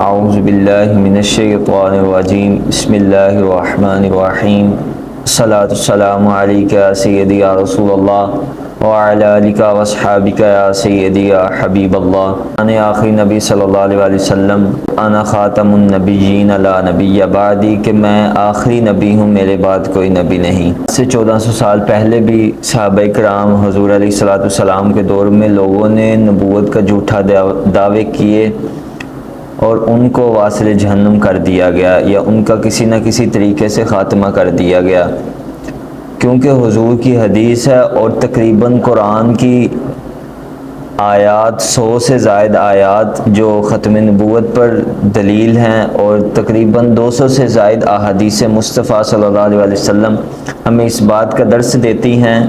اعوذ باللہ من الشیطان الرجیم بسم اللہ الرحمن الرحیم الصلاۃ والسلام علیک یا سیدی یا رسول اللہ وعلی آلک واصحابک یا سیدی یا حبیب اللہ۔ انا آخری نبی صلی اللہ علیہ وسلم، انا خاتم النبیین لا نبی بعدی، کہ میں آخری نبی ہوں، میرے بعد کوئی نبی نہیں۔ سے 1400 سال پہلے بھی صحابہ کرام حضور علیہ السلام کے دور میں لوگوں نے نبوت کا جھوٹا دعوے کیے اور ان کو واصل جہنم کر دیا گیا، یا ان کا کسی نہ کسی طریقے سے خاتمہ کر دیا گیا، کیونکہ حضور کی حدیث ہے اور تقریباً قرآن کی آیات 100 سے زائد آیات جو ختم نبوت پر دلیل ہیں، اور تقریباً 200 سے زائد احادیث مصطفیٰ صلی اللہ علیہ وسلم ہمیں اس بات کا درس دیتی ہیں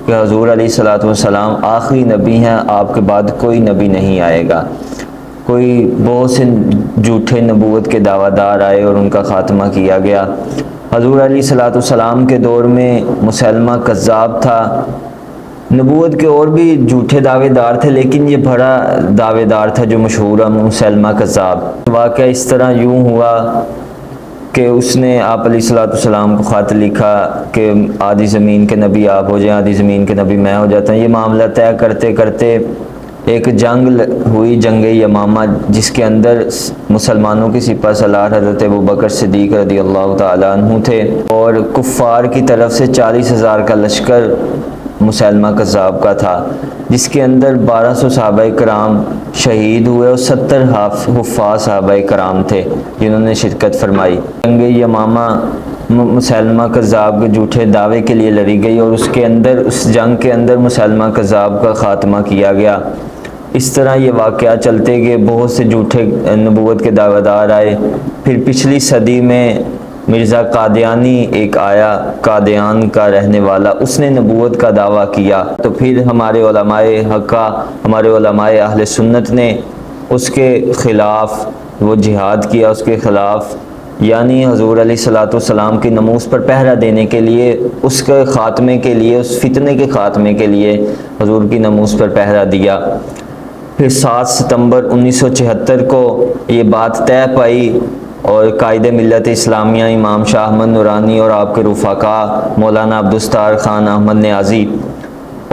کہ حضور علیہ السلام آخری نبی ہیں، آپ کے بعد کوئی نبی نہیں آئے گا۔ کوئی بہت سے جھوٹے نبوت کے دعویٰ دار آئے اور ان کا خاتمہ کیا گیا۔ حضور علیہ السلام کے دور میں مسیلمہ کذاب تھا۔ نبوت کے اور بھی جھوٹے دعوے دار تھے، لیکن یہ بڑا دعوے دار تھا جو مشہور ہے، مسیلمہ کذاب۔ واقعہ اس طرح یوں ہوا کہ اس نے آپ علیہ السلام کو خط لکھا کہ آدھی زمین کے نبی آپ ہو جائیں، آدھی زمین کے نبی میں ہو جاتا ہوں۔ یہ معاملہ طے کرتے کرتے ایک جنگ ہوئی، جنگ یمامہ، جس کے اندر مسلمانوں کی سپہ سالار حضرت ابوبکر صدیق رضی اللہ تعالیٰ عنہ تھے، اور کفار کی طرف سے 40,000 کا لشکر مسیلمہ کذاب کا تھا، جس کے اندر 1200 صحابہ کرام شہید ہوئے اور 70 حفاظ صحابہ کرام تھے جنہوں نے شرکت فرمائی۔ جنگ یمامہ مسیلمہ کذاب کے جھوٹے دعوے کے لیے لڑی گئی، اور اس جنگ کے اندر مسیلمہ کذاب کا خاتمہ کیا گیا۔ اس طرح یہ واقعہ چلتے گئے، بہت سے جھوٹے نبوت کے دعویٰ دار آئے۔ پھر پچھلی صدی میں مرزا قادیانی ایک آیا، قادیان کا رہنے والا، اس نے نبوت کا دعویٰ کیا، تو پھر ہمارے علماء حقہ، ہمارے علماء اہل سنت نے اس کے خلاف وہ جہاد کیا، اس کے خلاف، یعنی حضور علیہ السلام کی ناموس پر پہرا دینے کے لیے، اس کے خاتمے کے لیے، اس فتنے کے خاتمے کے لیے حضور کی ناموس پر پہرا دیا۔ پھر 7 ستمبر 1976 کو یہ بات طے پائی، اور قائد ملت اسلامیہ امام شاہ احمد نورانی اور آپ کے رفقا مولانا عبدالستار خان احمد نیازی،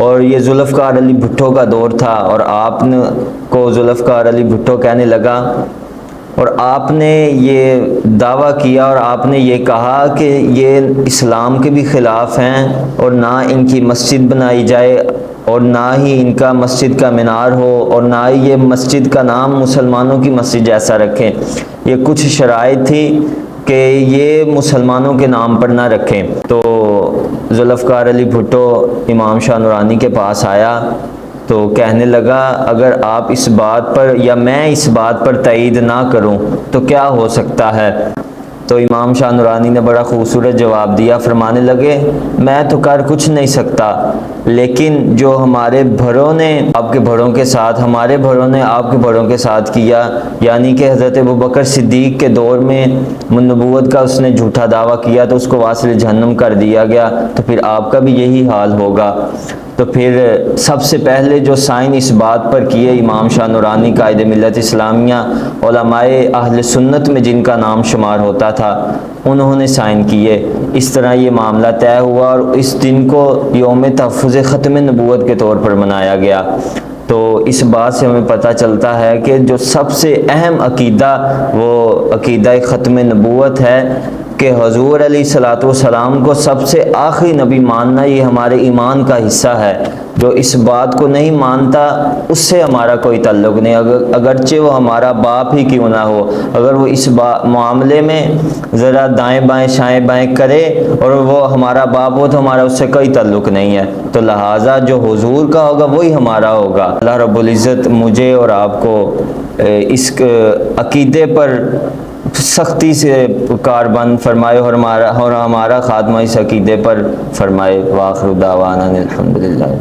اور یہ ذوالفقار علی بھٹو کا دور تھا، اور آپ کو ذوالفقار علی بھٹو کہنے لگا، اور آپ نے یہ دعویٰ کیا اور آپ نے یہ کہا کہ یہ اسلام کے بھی خلاف ہیں، اور نہ ان کی مسجد بنائی جائے، اور نہ ہی ان کا مسجد کا مینار ہو، اور نہ ہی یہ مسجد کا نام مسلمانوں کی مسجد جیسا رکھیں۔ یہ کچھ شرائط تھی کہ یہ مسلمانوں کے نام پر نہ رکھیں۔ تو ذوالفقار علی بھٹو امام شاہ نورانی کے پاس آیا تو کہنے لگا، اگر آپ اس بات پر یا میں اس بات پر تائید نہ کروں تو کیا ہو سکتا ہے؟ تو امام شاہ نورانی نے بڑا خوبصورت جواب دیا، فرمانے لگے، میں تو کر کچھ نہیں سکتا، لیکن جو ہمارے بڑوں نے آپ کے بڑوں کے ساتھ، ہمارے بڑوں نے آپ کے بڑوں کے ساتھ کیا، یعنی کہ حضرت ابوبکر صدیق کے دور میں نبوت کا اس نے جھوٹا دعویٰ کیا تو اس کو واصل جہنم کر دیا گیا، تو پھر آپ کا بھی یہی حال ہوگا۔ تو پھر سب سے پہلے جو سائن اس بات پر کیے امام شاہ نورانی قائد ملت اسلامیہ، علماء اہل سنت میں جن کا نام شمار ہوتا تھا، انہوں نے سائن کیے۔ اس طرح یہ معاملہ طے ہوا، اور اس دن کو یوم تحفظ ختم نبوت کے طور پر منایا گیا۔ تو اس بات سے ہمیں پتہ چلتا ہے کہ جو سب سے اہم عقیدہ وہ عقیدہ ختم نبوت ہے، کہ حضور علیہ السلام کو سب سے آخری نبی ماننا، یہ ہمارے ایمان کا حصہ ہے۔ جو اس بات کو نہیں مانتا اس سے ہمارا کوئی تعلق نہیں، اگرچہ وہ ہمارا باپ ہی کیوں نہ ہو، اگر وہ اس معاملے میں ذرا دائیں بائیں شائیں بائیں کرے اور وہ ہمارا باپ ہو تو ہمارا اس سے کوئی تعلق نہیں ہے۔ تو لہٰذا جو حضور کا ہوگا وہی ہمارا ہوگا۔ اللہ رب العزت مجھے اور آپ کو اس عقیدے پر سختی سے کاربند فرمائے، اور ہمارا خاتمہ اس عقیدے پر فرمائے۔ وآخر دعوانا الحمدللہ۔